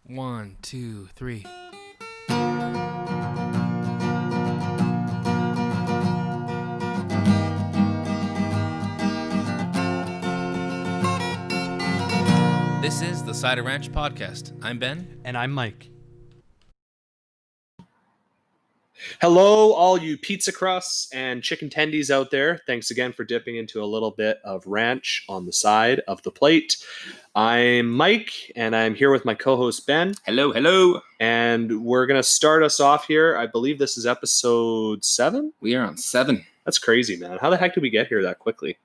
1, 2, 3. This is the Cider Ranch Podcast. I'm Ben. And I'm Mike. Hello, all you pizza crusts and chicken tendies out there. Thanks again for dipping into a little bit of ranch on the side of the plate. I'm Mike, and I'm here with my co-host Ben. Hello. And we're going to start us off here. I believe this is episode 7? We are on 7. That's crazy, man. How the heck did we get here that quickly?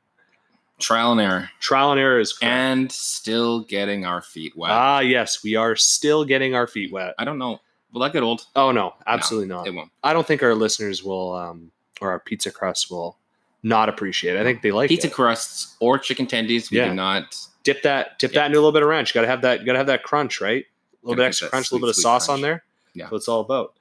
Trial and error. Trial and error is correct. And still getting our feet wet. Ah, yes, we are still getting our feet wet. I don't know. Will that get old? Oh, no, absolutely not. It won't. I don't think our listeners will, or our pizza crusts will not appreciate it. I think they like Pizza it. crusts or chicken tendies, we do not. Dip that into a little bit of ranch. Got to have that crunch, right? A little bit extra crunch, a little bit of sauce on there. Yeah. That's what it's all about.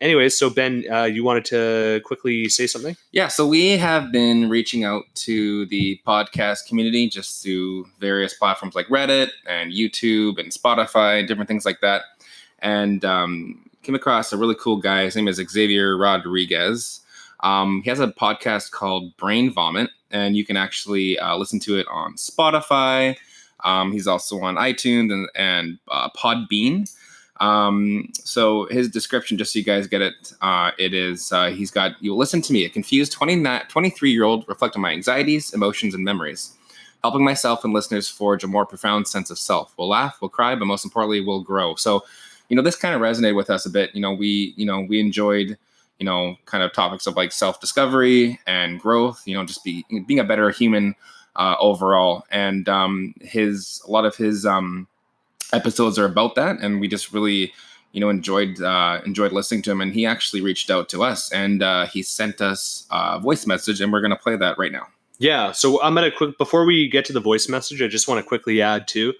Anyways, so Ben, you wanted to quickly say something? Yeah, so we have been reaching out to the podcast community just through various platforms like Reddit and YouTube and Spotify and different things like that. And came across a really cool guy. His name is Xavier Rodriguez. He has a podcast called Brain Vomit, and you can actually listen to it on Spotify. He's also on iTunes and Podbean. So his description, just so you guys get it, it is, he's got, "You listen to me, a confused 23-year-old reflect on my anxieties, emotions, and memories, helping myself and listeners forge a more profound sense of self. We'll laugh, we'll cry, but most importantly, we'll grow." So, this kind of resonated with us a bit. We enjoyed, kind of topics of like self-discovery and growth, just being a better human, overall. And, a lot of his, episodes are about that, and we just really enjoyed listening to him. And he actually reached out to us, and he sent us a voice message, and we're going to play that right now. Yeah, so I'm gonna before we get to the voice message, I just want to quickly add too,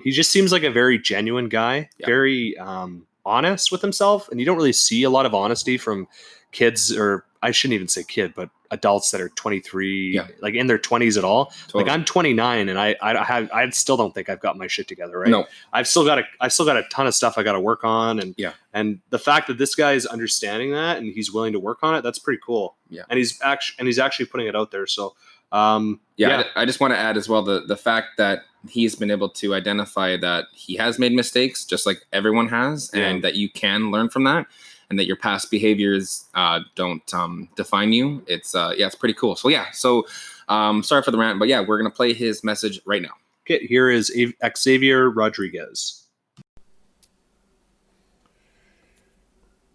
he just seems like a very genuine guy. Yeah. Very honest with himself, and you don't really see a lot of honesty from kids, or I shouldn't even say kid, but adults that are 23, like in their 20s at all. Totally. Like I'm 29, and I still don't think I've got my shit together, right? No. I've still got a ton of stuff I got to work on, and the fact that this guy is understanding that and he's willing to work on it, that's pretty cool. Yeah. And he's actually putting it out there. So I just want to add as well the fact that he's been able to identify that he has made mistakes, just like everyone has, and that you can learn from that, and that your past behaviors don't define you. It's pretty cool. So sorry for the rant, but we're gonna play his message right now. Okay, here is Xavier Rodriguez.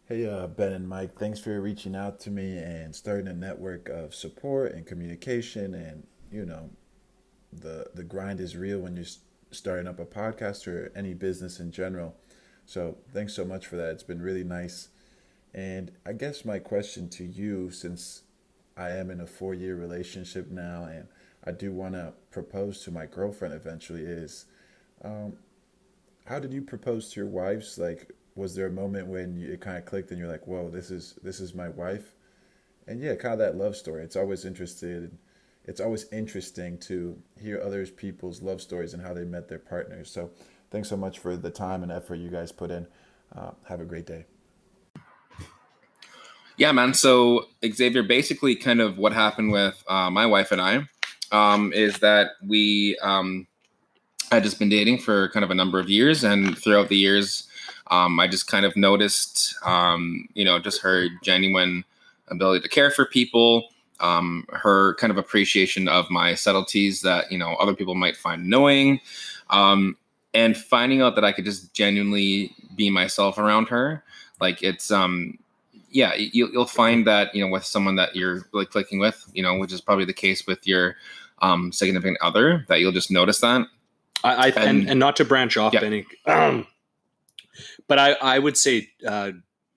Hey, Ben and Mike, thanks for reaching out to me and starting a network of support and communication. And, the grind is real when you're starting up a podcast or any business in general. So thanks so much for that. It's been really nice. And I guess my question to you, since I am in a 4-year relationship now and I do want to propose to my girlfriend eventually, is how did you propose to your wives? Like, was there a moment when it kind of clicked and you're like, whoa, this is my wife? And kind of that love story. It's always interesting to hear other people's love stories and how they met their partners. So thanks so much for the time and effort you guys put in. Have a great day. Yeah, man. So Xavier, basically kind of what happened with my wife and I is that we had just been dating for kind of a number of years. And throughout the years, I just kind of noticed, just her genuine ability to care for people, her kind of appreciation of my subtleties that, other people might find annoying, and finding out that I could just genuinely be myself around her. Like it's, you'll find that, with someone that you're really clicking with, which is probably the case with your significant other, that you'll just notice that. And not to branch off any, but I would say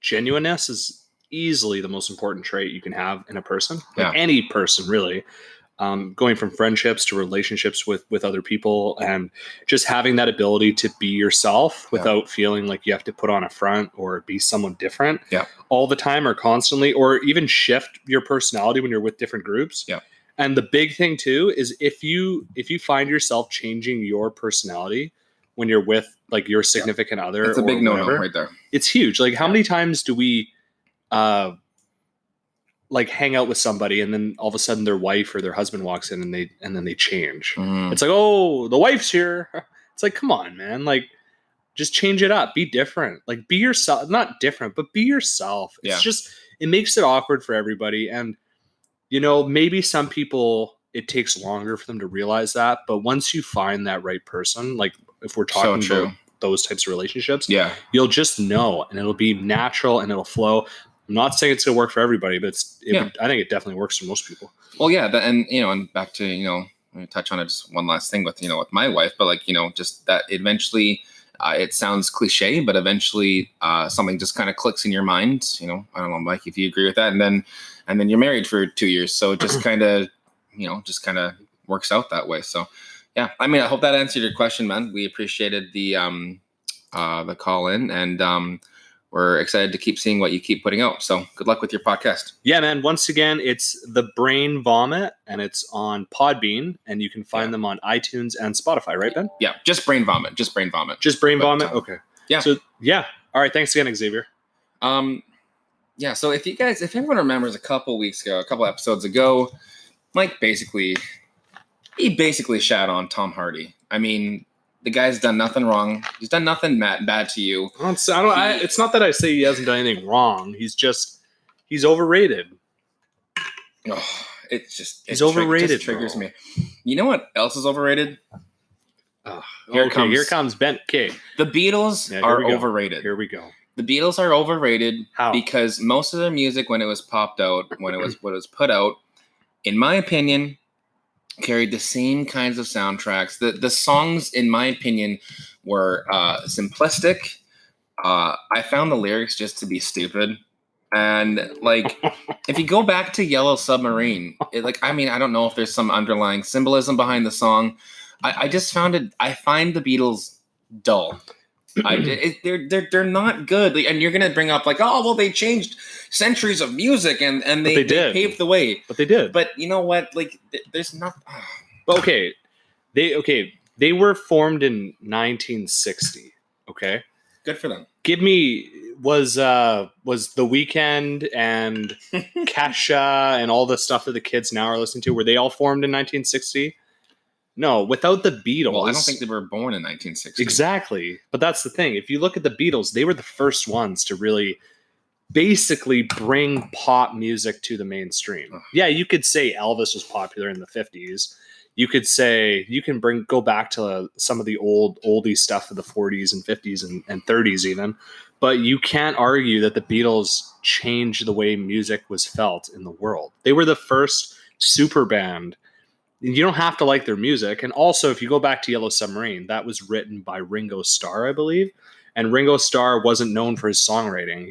genuineness is easily the most important trait you can have in a person, like any person really. Going from friendships to relationships with other people, and just having that ability to be yourself without feeling like you have to put on a front or be someone different all the time or constantly, or even shift your personality when you're with different groups. And the big thing too is if you find yourself changing your personality when you're with like your significant other. It's a big no-no right there. It's huge. Like how many times do we like hang out with somebody and then all of a sudden their wife or their husband walks in and then they change. It's like, oh, the wife's here. It's like, come on, man. Like just change it up. Be different. Like be yourself. Not different, but be yourself. It's just, it makes it awkward for everybody. And, you know, maybe some people, it takes longer for them to realize that. But once you find that right person, like if we're talking about those types of relationships, you'll just know and it'll be natural and it'll flow. I'm not saying it's going to work for everybody, but I think it definitely works for most people. Well, yeah. And, you know, and back to, you know, I'm going to touch on it just one last thing with, you know, with my wife, but like, you know, just that eventually it sounds cliche, but eventually something just kind of clicks in your mind. You know, I don't know, Mike, if you agree with that. And then you're married for 2 years. So it just kind of, you know, just kind of works out that way. So, yeah, I mean, I hope that answered your question, man. We appreciated the call in and, we're excited to keep seeing what you keep putting out. So good luck with your podcast. Yeah, man. Once again, it's The Brain Vomit and it's on Podbean and you can find them on iTunes and Spotify, right, Ben? Yeah, just Brain Vomit. Just Brain Vomit. Just Brain Vomit? Okay. Yeah. So, yeah. All right. Thanks again, Xavier. Yeah, so if everyone remembers a couple episodes ago, Mike basically shat on Tom Hardy. I mean, the guy's done nothing wrong. He's done nothing bad to you. It's not that I say he hasn't done anything wrong. He's overrated. Oh, he's overrated. It triggers me. You know what else is overrated? Here comes Ben. Okay. The Beatles are overrated. Here we go. The Beatles are overrated. How? Because most of their music, when it was put out, in my opinion, carried the same kinds of soundtracks. The songs, in my opinion, were simplistic. I found the lyrics just to be stupid. And like, if you go back to Yellow Submarine, I don't know if there's some underlying symbolism behind the song. I find the Beatles dull. They're not good. And you're gonna bring up like, oh well, they changed centuries of music and they paved the way. But they did. But you know what? Like, there's not. Okay, they were formed in 1960. Okay, good for them. Give me was The Weeknd and Kesha and all the stuff that the kids now are listening to. Were they all formed in 1960? No, without the Beatles. Well, I don't think they were born in 1960. Exactly. But that's the thing. If you look at the Beatles, they were the first ones to really basically bring pop music to the mainstream. Ugh. Yeah, you could say Elvis was popular in the 50s. You could say you can go back to some of the oldie stuff of the 40s and 50s and 30s even. But you can't argue that the Beatles changed the way music was felt in the world. They were the first super band. You don't have to like their music. And also, if you go back to Yellow Submarine, that was written by Ringo Starr, I believe. And Ringo Starr wasn't known for his songwriting.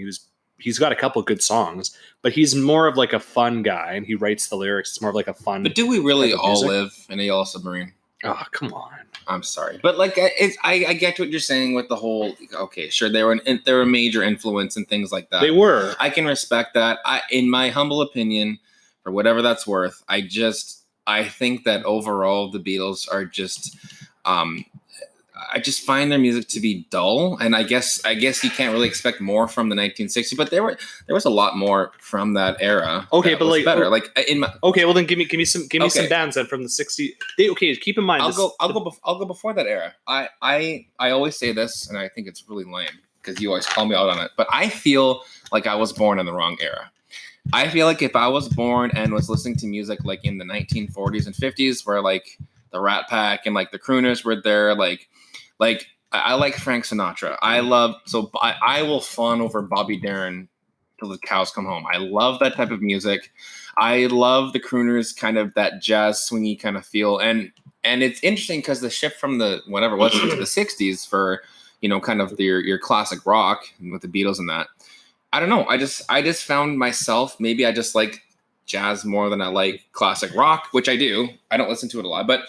He's got a couple good songs, but he's more of like a fun guy, and he writes the lyrics. It's more of like a fun. But do we really all live in a Yellow Submarine? Oh, come on. I'm sorry, but like I get what you're saying with the whole. Okay, sure, they were a major influence and things like that. They were. I can respect that. In my humble opinion, for whatever that's worth, I think that overall the Beatles are just, I just find their music to be dull, and I guess you can't really expect more from the 1960s. But there was a lot more from that era. Okay, but like better. Okay, well then give me some bands then from the 60s. Okay, keep in mind. I'll go before that era. I always say this, and I think it's really lame because you always call me out on it. But I feel like I was born in the wrong era. I feel like if I was born and was listening to music like in the 1940s and 50s, where like the Rat Pack and like the crooners were there, like I like Frank Sinatra. I will fawn over Bobby Darin till the cows come home. I love that type of music. I love the crooners, kind of that jazz swingy kind of feel. And it's interesting because the shift from the whatever it was to the 60s for, you know, kind of your classic rock with the Beatles and that. I don't know. I just found myself, maybe I just like jazz more than I like classic rock, which I do. I don't listen to it a lot, but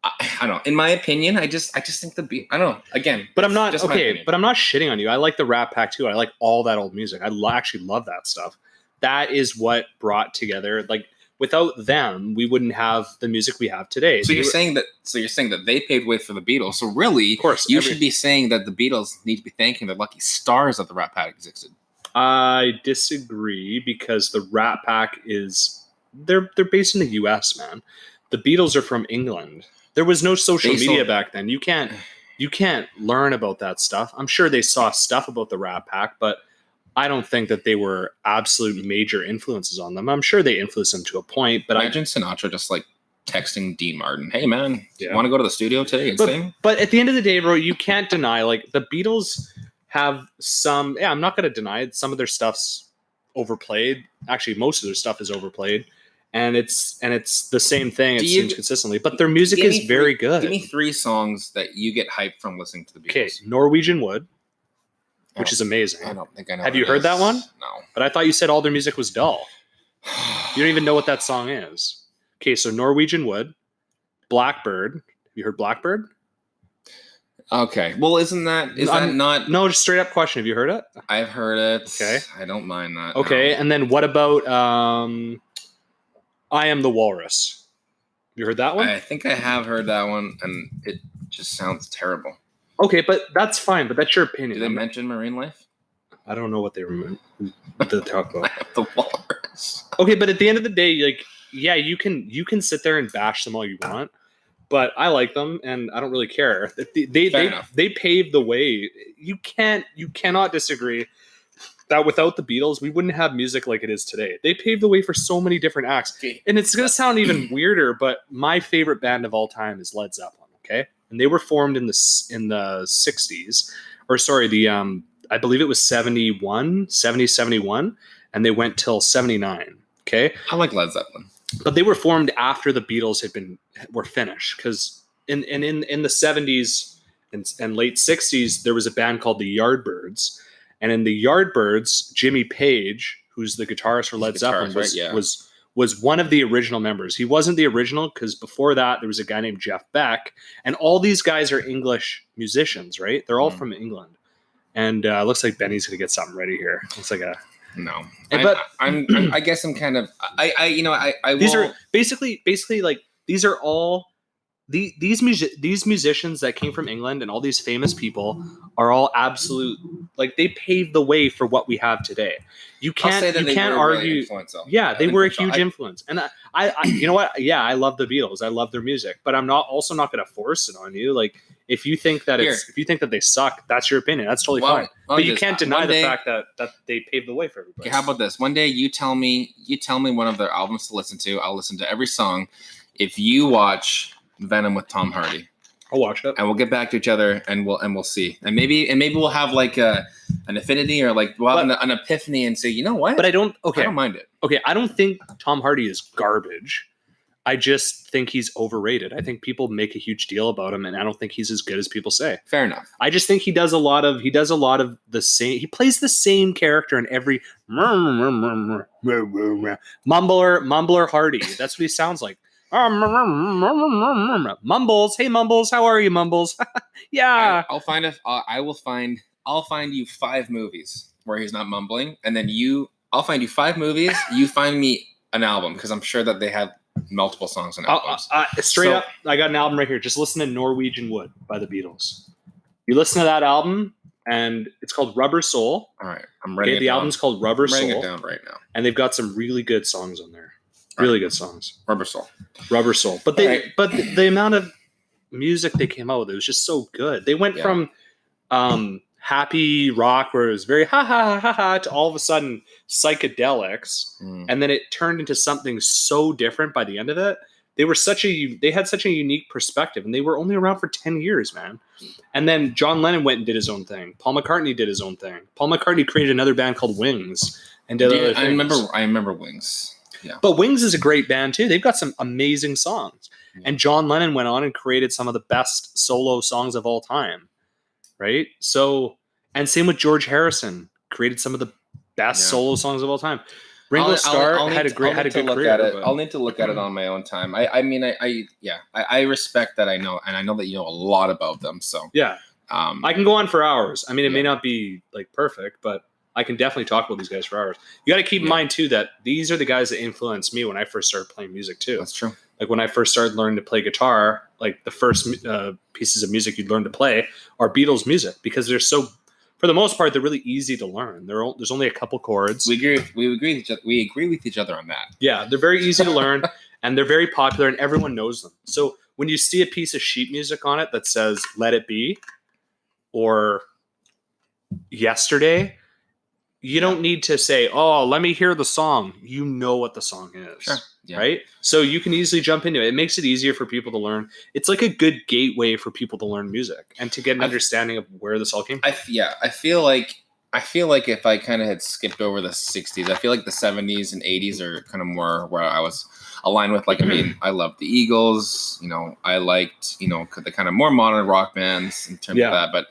I don't know. In my opinion, I just think I don't know. Again, but I'm not okay. But I'm not shitting on you. I like the Rat Pack too. I like all that old music. I actually love that stuff. That is what brought together. Like without them, we wouldn't have the music we have today. So you're saying that they paved way for the Beatles. So really, of course, you should be saying that the Beatles need to be thanking the lucky stars that the Rat Pack existed. I disagree, because the Rat Pack they're based in the US, man. The Beatles are from England. There was no social media back then. You can't learn about that stuff. I'm sure they saw stuff about the Rat Pack, but I don't think that they were absolute major influences on them. I'm sure they influenced them to a point, but imagine Sinatra just like texting Dean Martin, "Hey man, you want to go to the studio today and sing?" But at the end of the day, bro, you can't deny, like, the Beatles have some. Yeah, I'm not going to deny it. Some of their stuff's overplayed. Actually, most of their stuff is overplayed, and it's the same thing. It seems consistently, but their music is very good. Give me 3 songs that you get hyped from listening to the Beatles. Okay, Norwegian Wood, which is amazing. I don't think I know. Have you heard that one? No. But I thought you said all their music was dull. You don't even know what that song is. Okay, so Norwegian Wood, Blackbird. Have you heard Blackbird? Okay. Well, is that not? No, just straight up question. Have you heard it? I've heard it. Okay. I don't mind that. Okay, no. And then what about I Am the Walrus? You heard that one? I think I have heard that one, and it just sounds terrible. Okay, but that's fine. But that's your opinion. Did they mention marine life? I don't know what they talk about. The walrus. Okay, but at the end of the day, like, yeah, you can sit there and bash them all you want, but I like them and I don't really care. They paved the way. You cannot disagree that without the Beatles, we wouldn't have music like it is today. They paved the way for so many different acts. Okay. And it's going to sound even weirder, but my favorite band of all time is Led Zeppelin, okay? And they were formed in the 60s, or sorry, I believe it was 71, and they went till 79, okay? I like Led Zeppelin. But they were formed after the Beatles were finished, because in the 70s and late 60s, there was a band called the Yardbirds. And in the Yardbirds, Jimmy Page, who's the guitarist for Led Zeppelin, was one of the original members. He wasn't the original, because before that, there was a guy named Jeff Beck. And all these guys are English musicians, right? They're all from England. And looks like Benny's going to get something ready here. It's like a... No. But I guess I'm kind of... These are basically like, these are all... These musicians that came from England and all these famous people are all absolute, like, they paved the way for what we have today. You can't argue. Really, they were a huge influence. And I you know what? Yeah, I love the Beatles. I love their music, but I'm also not going to force it on you. Like, if you think that they suck, that's your opinion. That's totally fine. But you can't deny the fact that they paved the way for everybody. Okay, how about this? One day you tell me one of their albums to listen to. I'll listen to every song. If you watch Venom with Tom Hardy, I'll watch it, and we'll get back to each other, and we'll see, and maybe we'll have like an affinity, or like we'll have an epiphany and say, you know what? But I don't mind it. Okay, I don't think Tom Hardy is garbage. I just think he's overrated. I think people make a huge deal about him, and I don't think he's as good as people say. Fair enough. I just think he does a lot of the same. He plays the same character in every mumbler Hardy. That's what he sounds like. Mumbles, hey Mumbles, how are you, Mumbles? Yeah. I'll find you 5 movies where he's not mumbling, and then I'll find you 5 movies. You find me an album, because I'm sure that they have multiple songs on albums. Straight up, I got an album right here. Just listen to Norwegian Wood by the Beatles. You listen to that album, and it's called Rubber Soul. All right, I'm ready. The album's called Rubber Soul. I'm writing it down right now. And they've got some really good songs on there. Really good songs. Rubber Soul. But the amount of music they came out with, it was just so good. They went from happy rock, where it was very ha ha ha ha, to all of a sudden psychedelics, and then it turned into something so different by the end of it. They had such a unique perspective, and they were only around for 10 years, man. And then John Lennon went and did his own thing. Paul McCartney did his own thing. Paul McCartney created another band called Wings and did other things. I remember Wings. Yeah. But Wings is a great band too. They've got some amazing songs. Yeah. And John Lennon went on and created some of the best solo songs of all time. Right? So, and same with George Harrison, created some of the best solo songs of all time. Ringo Starr had a good career. I'll need to look at it on my own time. I respect that. I know that you know a lot about them. So yeah, I can go on for hours. I mean, it may not be like perfect, but I can definitely talk about these guys for hours. You got to keep in mind too that these are the guys that influenced me when I first started playing music too. That's true. Like when I first started learning to play guitar, like the first pieces of music you'd learn to play are Beatles music because they're so, for the most part, they're really easy to learn. There's only a couple chords. We agree with each other on that. Yeah, they're very easy to learn and they're very popular and everyone knows them. So when you see a piece of sheet music on it that says "Let It Be" or "Yesterday," you don't need to say, "Oh, let me hear the song." You know what the song is, right? So you can easily jump into it. It makes it easier for people to learn. It's like a good gateway for people to learn music and to get an understanding of where this all came from. I feel like if I kind of had skipped over the 60s, I feel like the 70s and 80s are kind of more where I was aligned with. Like, I mean, I loved the Eagles. You know, I liked, you know, the kind of more modern rock bands in terms of that. But,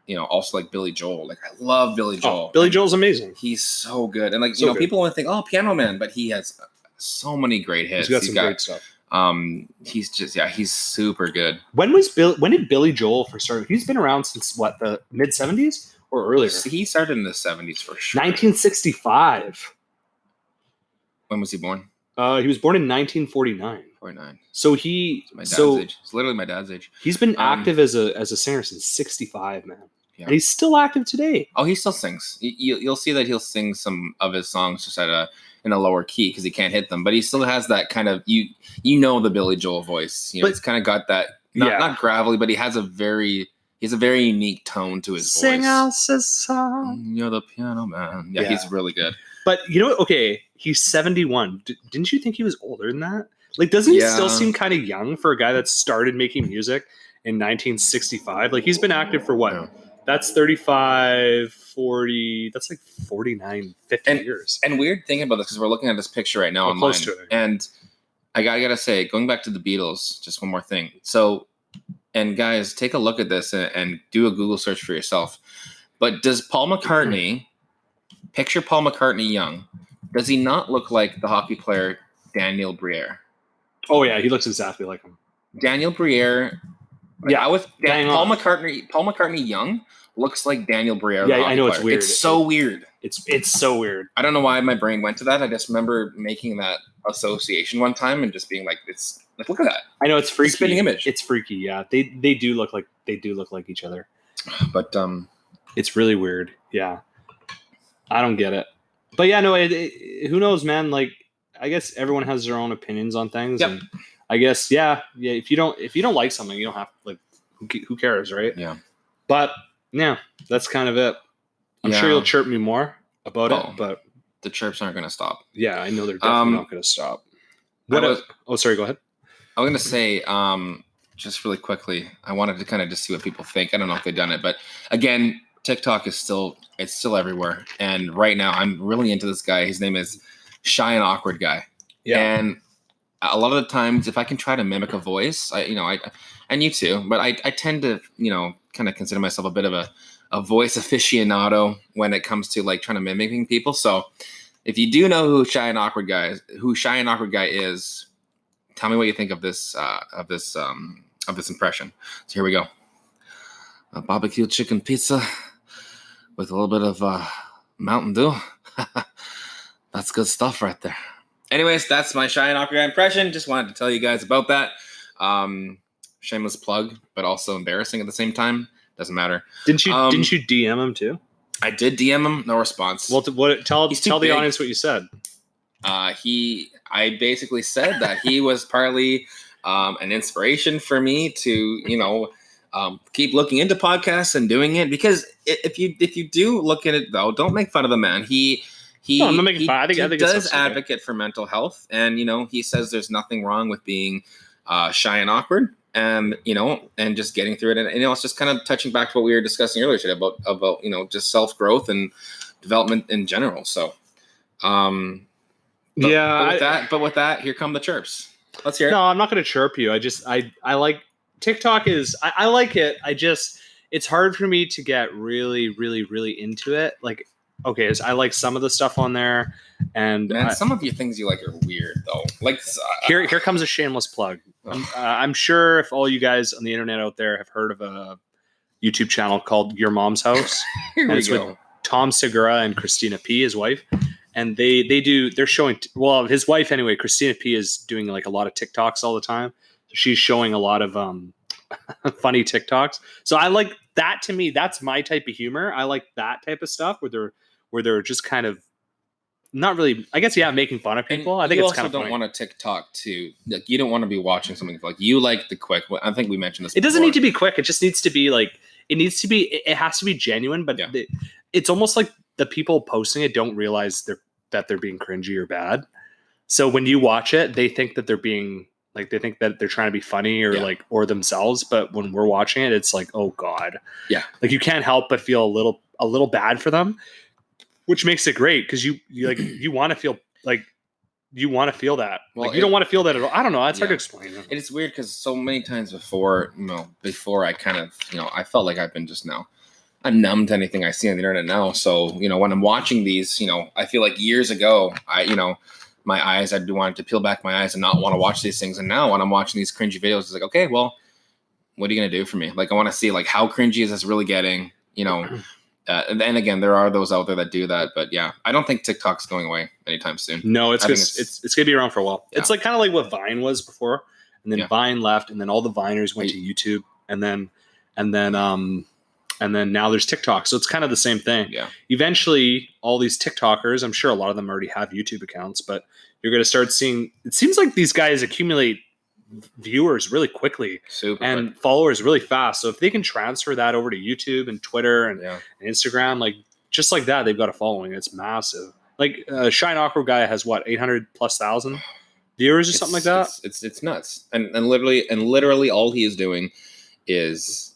you know, also like Billy Joel. Like, I love Billy Joel. Billy Joel's amazing. He's so good. And like, you know, people want to think, oh, Piano Man, but he has so many great hits. He's got great stuff. He's just, he's super good. When did Billy Joel first start? He's been around since what, the mid 70s or earlier? He started in the 70s for sure. 1965. When was he born? He was born in 1949. 49. So my dad's age. It's literally my dad's age. He's been active as a singer since 65, man. Yeah. And he's still active today. Oh, he still sings. You'll see that he'll sing some of his songs just in a lower key because he can't hit them. But he still has that kind of the Billy Joel voice. You know, it's kind of got that not gravelly, but he has a very unique tone to his voice. Sing us a song. You're the piano man. Yeah, he's really good. But you know what? Okay, he's 71. Didn't you think he was older than that? Like, doesn't he still seem kind of young for a guy that started making music in 1965? Like, he's been active for what? Yeah. That's 35, 40, that's like 49, 50 years. And weird thing about this, because we're looking at this picture right now online. Close to it. And I gotta say, going back to the Beatles, just one more thing. So, and guys, take a look at this and do a Google search for yourself. But does Paul McCartney, picture Paul McCartney young, does he not look like the hockey player Daniel Briere? Oh yeah, he looks exactly like him. Daniel Briere. Paul McCartney young looks like Daniel Briere. Yeah, I know player. It's weird. It's so weird. It's so weird. I don't know why my brain went to that. I just remember making that association one time and just being like, "It's like, look at that." I know it's freaky. It's a spitting image. It's freaky. Yeah, they do look like each other. But it's really weird. Yeah, I don't get it. But yeah, no. Who knows, man? Like, I guess everyone has their own opinions on things. Yep. And I guess, yeah. If you don't like something, you don't have to, like, who cares, right? Yeah. But yeah, that's kind of it. I'm sure you'll chirp me more about it, but the chirps aren't going to stop. Yeah, I know they're definitely not going to stop. Sorry, go ahead. I was going to say, just really quickly, I wanted to kind of just see what people think. I don't know if they've done it, but again, TikTok is still everywhere. And right now I'm really into this guy. His name is Shy and Awkward Guy. Yeah. And a lot of the times, if I can try to mimic a voice, and you too, but I tend to, kind of consider myself a bit of a voice aficionado when it comes to like trying to mimicking people. So if you do know who Shy and Awkward Guy is, tell me what you think of this impression. So here we go. A barbecue chicken pizza with a little bit of Mountain Dew. That's good stuff right there. Anyways, that's my Shy and Awkward Guy impression. Just wanted to tell you guys about that. Shameless plug, but also embarrassing at the same time. Doesn't matter. Didn't you DM him too? I did DM him. No response. Well, tell the audience what you said. I basically said that he was partly an inspiration for me to keep looking into podcasts and doing it, because if you do look at it though, don't make fun of the man. He does advocate for mental health, and he says there's nothing wrong with being shy and awkward, and and just getting through it, and it's just kind of touching back to what we were discussing earlier today about just self growth and development in general. So, but with that, here come the chirps. Let's hear it. No, I'm not going to chirp you. I like TikTok I like it. It's hard for me to get really, really, really into it. Like, okay, so I like some of the stuff on there, and some of your things you like are weird though. Like here comes a shameless plug. I'm sure if all you guys on the internet out there have heard of a YouTube channel called Your Mom's House, Here and we it's go. with Tom Segura and Christina P, his wife, and they're showing, well, his wife anyway, Christina P is doing like a lot of TikToks all the time. So she's showing a lot of funny TikToks. So I like that. To me, that's my type of humor. I like that type of stuff where they're just kind of not really, I guess, making fun of people. I think it's kind of funny. You also don't want to TikTok too. Like, you don't want to be watching something like, you like the quick. I think we mentioned this. It doesn't need to be quick. It just needs to be like, it has to be genuine, but it's almost like the people posting it don't realize that they're being cringy or bad. So when you watch it, they think that they're being like, they think that they're trying to be funny or or themselves. But when we're watching it, it's like, oh God. Yeah. Like, you can't help but feel a little bad for them, which makes it great. Cause you want to feel like, you want to feel that. Well, like, you don't want to feel that at all. I don't know. It's hard to explain. It's weird because so many times before I kind of, I felt like I've been just now, I'm numb to anything I see on the internet now. So, when I'm watching these, I feel like years ago, my eyes, I'd wanted to peel back my eyes and not want to watch these things. And now when I'm watching these cringy videos, it's like, okay, well, what are you going to do for me? Like, I want to see like, how cringy is this really getting, and again, there are those out there that do that, but I don't think TikTok's going away anytime soon. No, it's going to be around for a while. Yeah. It's like kind of like what Vine was before, and then Vine left, and then all the Viners went to YouTube, and then now there's TikTok. So it's kind of the same thing. Yeah. Eventually, all these TikTokers, I'm sure a lot of them already have YouTube accounts, but you're going to start seeing. It seems like these guys accumulate viewers really quickly and followers really fast. So if they can transfer that over to YouTube and Twitter and Instagram, like just like that, they've got a following. It's massive. Like Shine Awkward guy has what, 800,000+ viewers or something like that. It's nuts. And literally all he is doing is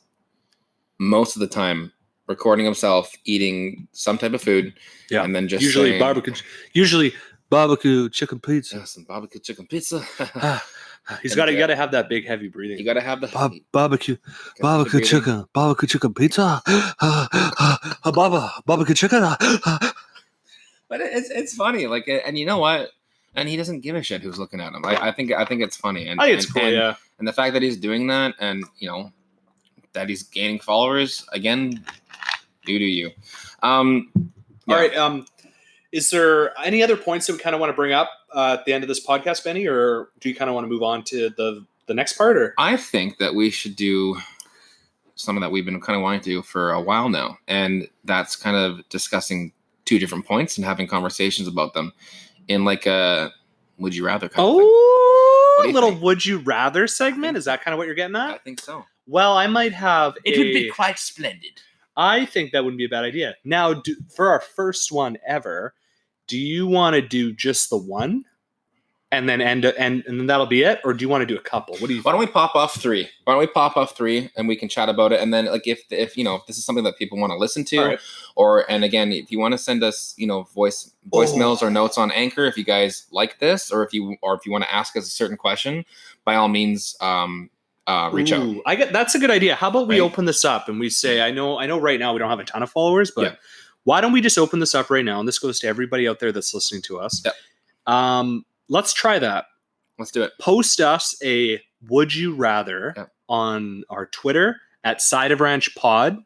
most of the time recording himself eating some type of food. Yeah. And then just usually barbecue chicken pizza. Yeah, some barbecue chicken pizza. You got to have that big heavy breathing. You got to have the barbecue chicken pizza. Barbecue chicken. But it's funny, like, and you know what? And he doesn't give a shit who's looking at him. I think it's funny, and I think it's cool. And the fact that he's doing that, and that he's gaining followers again, do you? All right. Is there any other points that we kind of want to bring up at the end of this podcast, Benny, or do you kind of want to move on to the next part? Or I think that we should do something that we've been kind of wanting to do for a while now, and that's kind of discussing two different points and having conversations about them in like a would you rather kind of thing. A little would you rather segment? Is that kind of what you're getting at? I think so. Well, I might have. It would be quite splendid. I think that wouldn't be a bad idea. Now, for our first one ever, do you want to do just the one, and then and then that'll be it, or do you want to do a couple? What do you? Why don't we pop off three? And we can chat about it, and then like if this is something that people want to listen to, right. And again, if you want to send us voicemails or notes on Anchor, if you guys like this, or if you want to ask us a certain question, by all means. Reach out. That's a good idea. How about we open this up and we say, I know right now we don't have a ton of followers, but why don't we just open this up right now? And this goes to everybody out there that's listening to us. Yep. Let's try that. Let's do it. Post us a would you rather on our Twitter at Side of Ranch Pod,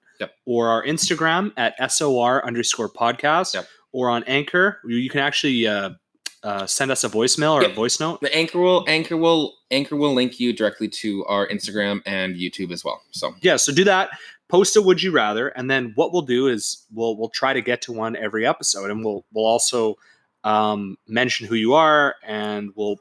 or our Instagram at SOR_podcast, or on Anchor. You can actually send us a voicemail or a voice note. The Anchor will link you directly to our Instagram and YouTube as well. So so do that. Post a would you rather, and then what we'll do is we'll try to get to one every episode, and we'll also mention who you are, and we'll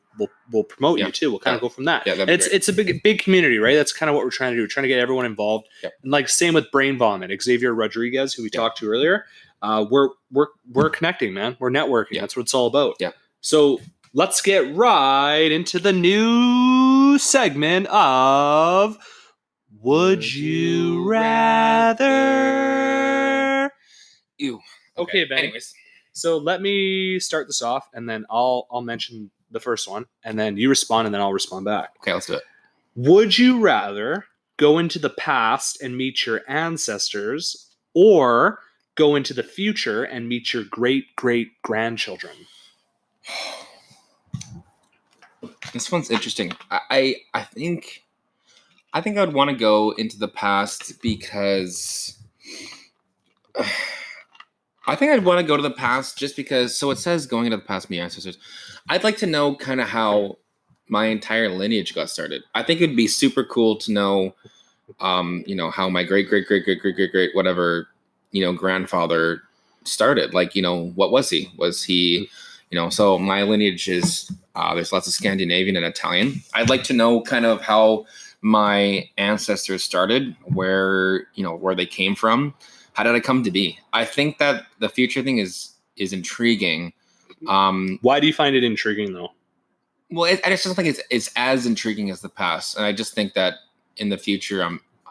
promote you too. We'll kind of go from that. Yeah, it's a big community, right? That's kind of what we're trying to do. We're trying to get everyone involved. Yep. And like same with Brain Vomit, Xavier Rodriguez, who we talked to earlier. We're connecting, man. We're networking. That's what it's all about. Yeah. So let's get right into the new segment of Would You Rather? Ew. Okay, Ben. Anyways. So let me start this off, and then I'll mention the first one, and then you respond, and then I'll respond back. Okay, let's do it. Would you rather go into the past and meet your ancestors, or go into the future and meet your great-great-grandchildren? This one's interesting. I think I'd want to go into the past because I think I'd want to go to the past just because. So it says going into the past, me ancestors. I'd like to know kind of how my entire lineage got started. I think it'd be super cool to know, how my great whatever, grandfather started. Like, what was he? Was he, So my lineage is there's lots of Scandinavian and Italian. I'd like to know kind of how my ancestors started, where they came from. How did I come to be? I think that the future thing is intriguing. Why do you find it intriguing, though? Well, I just don't think it's as intriguing as the past, and I just think that in the future,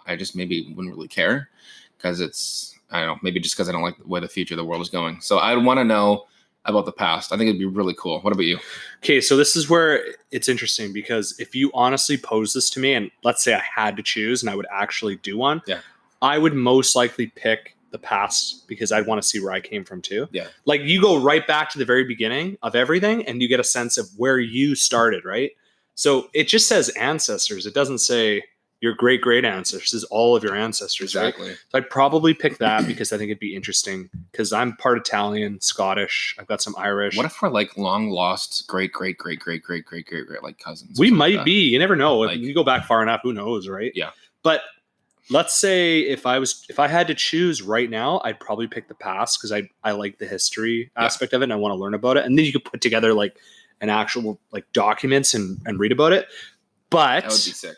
I just maybe wouldn't really care because I don't know, maybe just because I don't like where the future of the world is going. So I want to know about the past. I think it'd be really cool. What about you? Okay, so this is where it's interesting because if you honestly pose this to me, and let's say I had to choose, and I would actually do one, I would most likely pick the past because I'd want to see where I came from too. Yeah. Like you go right back to the very beginning of everything and you get a sense of where you started, right? So it just says ancestors. It doesn't say your great great ancestors, is all of your ancestors. Exactly. Right? So I'd probably pick that because I think it'd be interesting because I'm part Italian, Scottish. I've got some Irish. What if we're like long lost great great great great great great great great like cousins? We might be. You never know. Like, if you go back far enough, who knows, right? Yeah. But let's say if I had to choose right now, I'd probably pick the past because I like the history aspect of it and I want to learn about it. And then you could put together like an actual like documents and read about it. But that would be sick.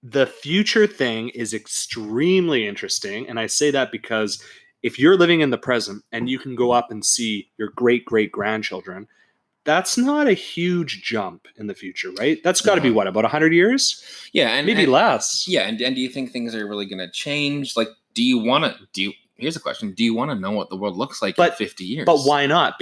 The future thing is extremely interesting. And I say that because if you're living in the present and you can go up and see your great great grandchildren, that's not a huge jump in the future, right? That's got to be what, about 100 years? Yeah, and maybe less. Yeah, and do you think things are really going to change? Like, here's a question: do you want to know what the world looks like in 50 years? But why not?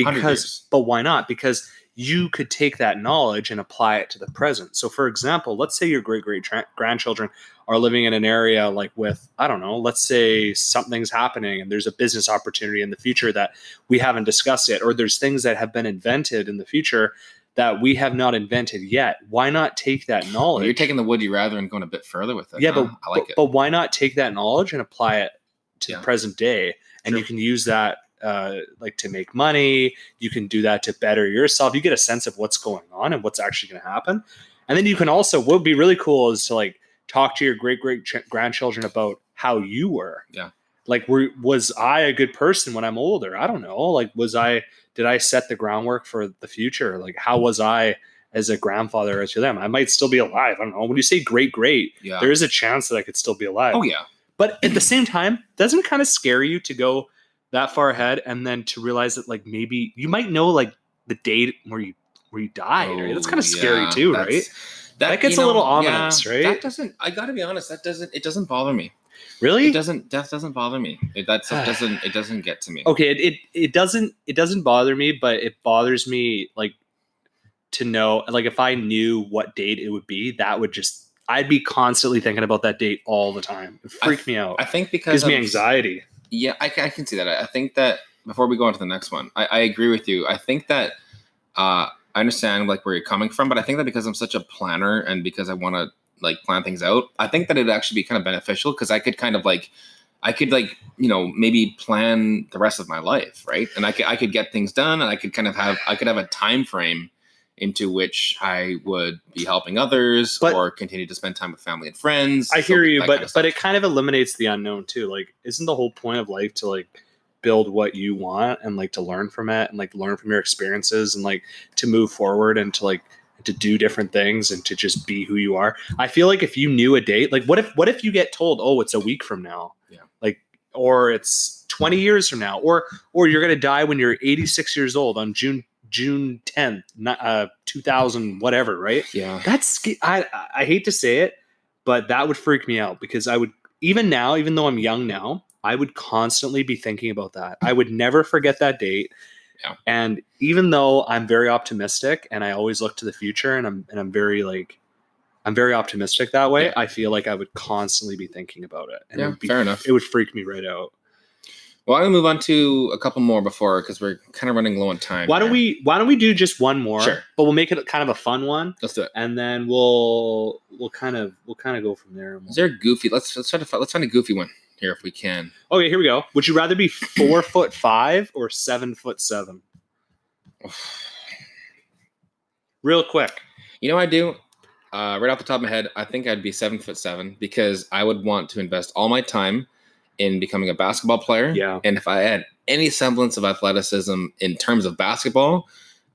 Because you could take that knowledge and apply it to the present. So, for example, let's say your great great grandchildren are living in an area like with, I don't know, let's say something's happening and there's a business opportunity in the future that we haven't discussed yet, or there's things that have been invented in the future that we have not invented yet. Why not take that knowledge? Well, you're taking the would you rather and going a bit further with it. Yeah, huh? I like it. But why not take that knowledge and apply it to the present day? And you can use that like to make money. You can do that to better yourself. You get a sense of what's going on and what's actually going to happen. And then you can also, what would be really cool is to like talk to your great great grandchildren about how you were. Yeah. Like, was I a good person when I'm older? I don't know. Like, did I set the groundwork for the future? Like, how was I as a grandfather to them? I might still be alive. I don't know. When you say great great, there is a chance that I could still be alive. Oh yeah. But at the same time, doesn't it kind of scare you to go that far ahead and then to realize that like maybe you might know like the date where you died, right? That's kind of scary too, right? That gets a little ominous, right? That doesn't, I gotta be honest, it doesn't bother me. Really? Death doesn't bother me. That stuff doesn't get to me. Okay, it doesn't bother me, but it bothers me like to know, like if I knew what date it would be, that would just, I'd be constantly thinking about that date all the time. It freaked me out. I think because gives me anxiety. Yeah, I can see that. I think that before we go on to the next one, I agree with you. I think that I understand like where you're coming from, but I think that because I'm such a planner and because I want to like plan things out, I think that it'd actually be kind of beneficial because I could maybe plan the rest of my life, right? And I could get things done, and I could have a time frame into which I would be helping others or continue to spend time with family and friends. I hear you, but it kind of eliminates the unknown too. Like, isn't the whole point of life to like build what you want and like to learn from it and like learn from your experiences and like to move forward and to like to do different things and to just be who you are? I feel like if you knew a date, like what if you get told, oh, it's a week from now, like, or it's 20 years from now, or you're gonna die when you're 86 years old on June 10th, 2000, whatever, right? Yeah. That's, I hate to say it, but that would freak me out because I would, even now, even though I'm young now, I would constantly be thinking about that. I would never forget that date. Yeah. And even though I'm very optimistic and I always look to the future and I'm very optimistic that way, I feel like I would constantly be thinking about it. And fair enough. It would freak me right out. Well, I'm gonna move on to a couple more because we're kind of running low on time. Why don't we do just one more? Sure. But we'll make it kind of a fun one. Let's do it. And then we'll kind of go from there. Is there a goofy? Let's find a goofy one. here if we can. Okay, here we go. Would you rather be 4'5" or 7'7"? Real quick. You know what I do? Right off the top of my head, I think I'd be 7'7" because I would want to invest all my time in becoming a basketball player. Yeah. And if I had any semblance of athleticism in terms of basketball,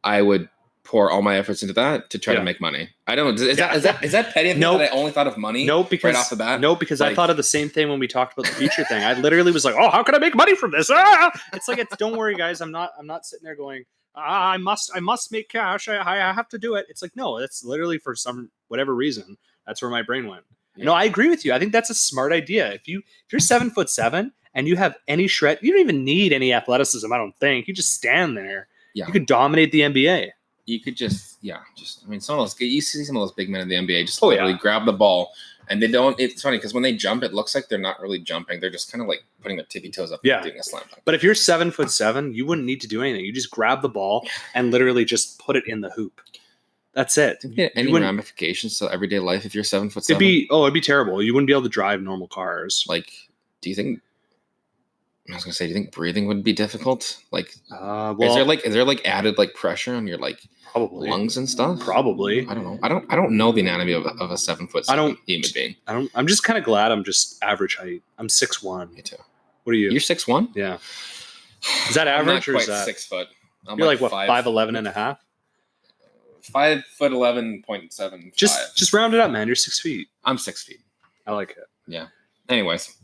I would pour all my efforts into that to try to make money. I don't know. Is that petty of me that I only thought of money right off the bat? No, because I thought of the same thing when we talked about the future thing. I literally was like, oh, how can I make money from this? Ah! It's like, don't worry, guys. I'm not sitting there going, I must make cash. I have to do it. It's like, no, that's literally for some whatever reason. That's where my brain went. Yeah. No, I agree with you. I think that's a smart idea. If you're 7'7" and you have any shred, you don't even need any athleticism. I don't think you just stand there. Yeah. You could dominate the NBA. You could some of those, you see some of those big men in the NBA just literally grab the ball and they don't, it's funny because when they jump, it looks like they're not really jumping. They're just kind of like putting their tippy toes up and doing a slam dunk. But if you're 7'7", you wouldn't need to do anything. You just grab the ball and literally just put it in the hoop. That's it. Any ramifications to everyday life if you're 7'7"? It'd be terrible. You wouldn't be able to drive normal cars. Like, do you think breathing would be difficult? Like, is there added like pressure on your like probably lungs and stuff? Probably. I don't know. I don't know the anatomy of a 7'7" human being. I'm just kind of glad I'm just average height. I'm 6'1". Me too. What are you? You're 6'1"? Yeah. Is that average? I'm not quite or is that 6 foot. You're like what, 5'11" and a half? 5'11.7". Just round it up, man. You're 6 feet. I'm 6 feet. I like it. Yeah. Anyways,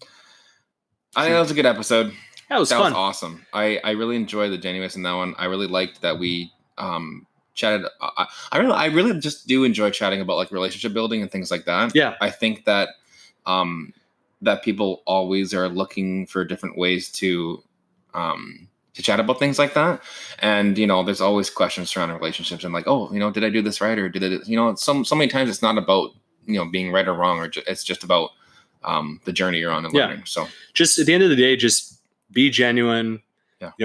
I think that was a good episode. That was fun. Was awesome. I really enjoyed the genuineness in that one. I really liked that we chatted. I really just do enjoy chatting about like relationship building and things like that. Yeah. I think that that people always are looking for different ways to chat about things like that. And, there's always questions surrounding relationships and like, oh, did I do this right? Or did it, so many times it's not about, being right or wrong, or it's just about the journey you're on and learning. So just at the end of the day, just be genuine,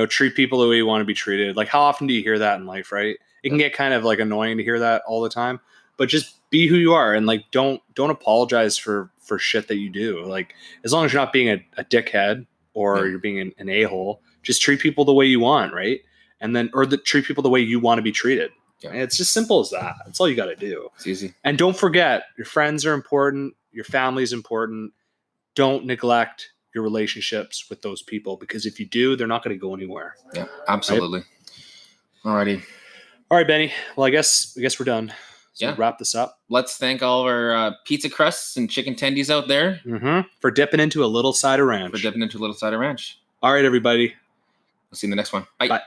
treat people the way you want to be treated. Like, how often do you hear that in life, right? It can get kind of like annoying to hear that all the time, but just be who you are. And like, don't apologize for shit that you do. Like, as long as you're not being a dickhead or you're being an a-hole, just treat people the way you want. Right. And then, treat people the way you want to be treated. Yeah. And it's just simple as that. That's all you got to do. It's easy. And don't forget, your friends are important. Your family is important. Don't neglect your relationships with those people, because if you do, they're not going to go anywhere. Yeah, absolutely. Right? All right, Benny. Well, I guess we're done. So wrap this up. Let's thank all of our pizza crusts and chicken tendies out there for dipping into a little cider ranch. All right, everybody. We'll see you in the next one. Bye.